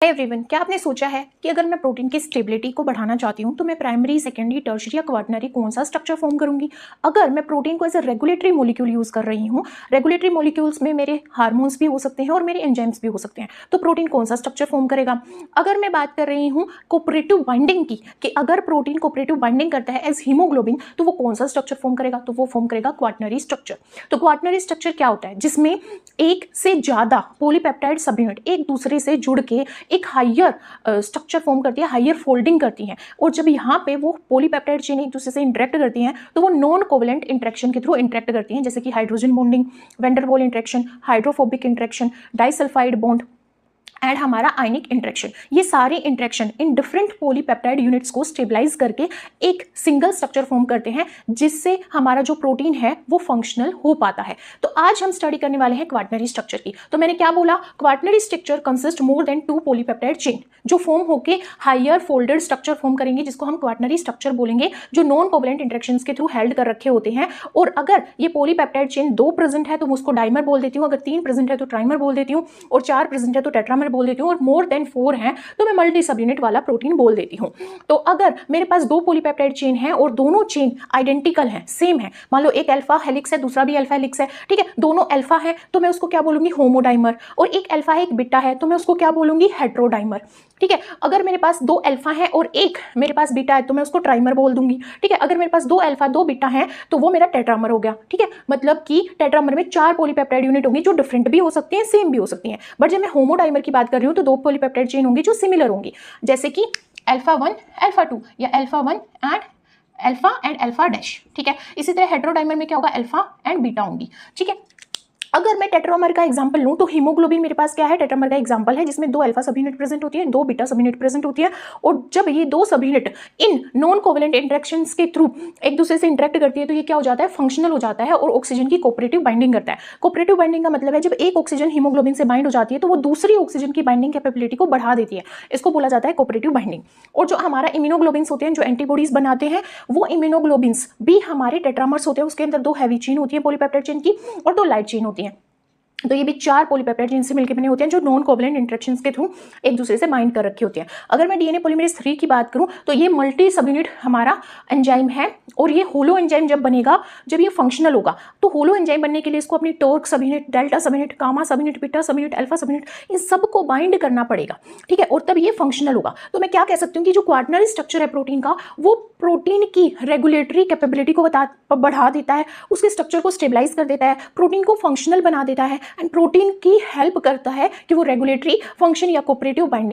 Everyone, क्या आपने सोचा है कि अगर मैं प्रोटीन की स्टेबिलिटी को बढ़ाना चाहती हूँ तो मैं प्राइमरी, सेकेंडरी, टर्शियरी या क्वाटरनरी कौन सा स्ट्रक्चर फॉर्म करूंगी? अगर मैं प्रोटीन को as a regulatory molecule use कर रही हूँ, रेगुलेटरी मॉलिक्यूल्स में मेरे हार्मोन्स भी हो सकते हैं और मेरे एंजाइम्स भी हो सकते हैं, तो प्रोटीन कौन सा स्ट्रक्चर फॉर्म करेगा? अगर मैं बात कर रही हूँ कोऑपरेटिव बाइंडिंग की, कि अगर प्रोटीन कोऑपरेटिव बाइंडिंग करता है एज हीमोग्लोबिन, तो वो कौन सा स्ट्रक्चर फॉर्म करेगा? तो वो फॉर्म करेगा क्वाटरनरी स्ट्रक्चर। तो क्वाटरनरी स्ट्रक्चर क्या होता है? जिसमें एक से ज़्यादा पॉलीपेप्टाइड सब यूनिट एक दूसरे से जुड़ के एक हायर स्ट्रक्चर फॉर्म करती है, हायर फोल्डिंग करती हैं, और जब यहाँ पे वो पॉलीपेप्टाइड चेन एक दूसरे से इंटरेक्ट करती हैं तो वो नॉन कोवेलेंट इंटरेक्शन के थ्रू इंटरेक्ट करती हैं, जैसे कि hydrogen bonding, Van der Waals interaction, hydrophobic interaction, disulphide bond and हमारा आयनिक इंटरेक्शन। ये सारे interaction in different polypeptide units को स्टेबलाइज करके एक सिंगल स्ट्रक्चर फॉर्म करते हैं, जिससे हमारा जो प्रोटीन है वो फंक्शनल हो पाता है। तो आज हम स्टडी करने वाले हैं क्वाटरनरी स्ट्रक्चर की। तो मैंने क्या बोला? Quaternary structure consist more than 2 polypeptide chain, जो फॉर्म होकर हायर फोल्डेड स्ट्रक्चर फॉर्म करेंगे, जिसको हम क्वाटरनरी स्ट्रक्चर बोलेंगे, जो नॉन कोवेलेंट इंटरेक्शंस के थ्रू हेल्ड कर रखे होते हैं। और अगर ये पॉलीपेप्टाइड चेन 2 प्रेजेंट है तो मैं उसको डाइमर बोल देती हूँ, अगर 3 प्रेजेंट है तो ट्राइमर बोल देती हूँ, और 4 प्रेजेंट है तो टेट्रामर बोल देती हूँ, और मोर देन 4 है तो मैं मल्टी सब यूनिट वाला प्रोटीन बोल देती हूँ। तो अगर मेरे पास 2 पॉलीपेप्टाइड चेन है और दोनों चेन आइडेंटिकल है, सेम है, मान लो एक अल्फा हेलिक्स है, दूसरा भी अल्फा हेलिक्स है, ठीक है, दोनों अल्फा है तो मैं उसको क्या बोलूंगी? होमोडाइमर। और एक अल्फा है एक बीटा है तो मैं उसको क्या बोलूंगी? हेट्रोडाइमर। ठीक है, अगर मेरे पास 2 अल्फा है और एक मेरे पास बीटा है तो मैं उसको ट्राइमर बोल दूंगी। ठीक है, अगर मेरे पास 2 अल्फा 2 बीटा है तो वो मेरा टेट्रामर हो गया। ठीक है, मतलब कि टेट्रामर में 4 पॉलीपेप्टाइड यूनिट होंगी, जो डिफरेंट भी हो सकती हैं, सेम भी हो सकती हैं। बट जब मैं होमोडाइमर की बात कर रही हूँ तो 2 पॉलीपेप्टाइड चेन होंगी जो सिमिलर होंगी, जैसे कि अल्फा 1 अल्फा 2 या अल्फा 1 एंड अल्फा डैश। ठीक है, इसी तरह हेट्रोडाइमर में क्या होगा? अल्फा एंड बीटा होंगी। ठीक है, अगर मैं टेट्रामर का एग्जांपल लूं तो हीमोग्लोबिन मेरे पास क्या है? टेट्रामर का एग्जांपल है, जिसमें 2 अल्फा सब यूनिट प्रेजेंट होती है, 2 बीटा सब यूनिट प्रेजेंट होती है। और जब ये 2 सब unit in non covalent interactions के थ्रू एक दूसरे से इंटरेक्ट करती है तो ये क्या हो जाता है? फंक्शनल हो जाता है और ऑक्सीजन की कोऑपरेटिव बाइंडिंग करता है। कोऑपरेटिव बाइंडिंग का मतलब है जब एक ऑक्सीजन हीमोग्लोबिन से बाइंड हो जाती है तो वो दूसरी ऑक्सीजन की बाइंडिंग कैपेबिलिटी को बढ़ा देती है, इसको बोला जाता है कोऑपरेटिव बाइंडिंग। और जो हमारा इम्यूनोग्लोबिन्स होते हैं, जो एंटीबॉडीज बनाते हैं, वो इम्यूनोग्लोबिन्स भी हमारे टेट्रामर्स होते हैं, उसके अंदर 2 हैवी चेन होती है पॉलीपेप्टाइड चेन की और 2 लाइट चेन होती है। तो ये भी 4 पॉलीपेप्टाइड चेन से मिलकर बने होते हैं, जो नॉन कोवेलेंट इंटरेक्शंस के थ्रू एक दूसरे से बाइंड कर रखी होती हैं। अगर मैं डीएनए पॉलीमरेज 3 की बात करूं तो ये मल्टी सब यूनिट हमारा एंजाइम है, और ये होलो एंजाइम जब बनेगा, जब ये फंक्शनल होगा, तो होलो एंजाइम बनने के लिए इसको अपनी टॉर्क subunit, delta subunit, gamma subunit, beta subunit, alpha subunit, इन सबको बाइंड करना पड़ेगा। ठीक है, और तब ये फंक्शनल होगा। तो मैं क्या कह सकती हूँ कि जो क्वाटरनरी स्ट्रक्चर है प्रोटीन का, वो प्रोटीन की रेगुलेटरी कैपेबिलिटी को बढ़ा देता है, उसके स्ट्रक्चर को स्टेबलाइज कर देता है, प्रोटीन को फंक्शनल बना देता है, एंड प्रोटीन की हेल्प करता है कि वो रेगुलेटरी फंक्शन या कोऑपरेटिव बाइंडिंग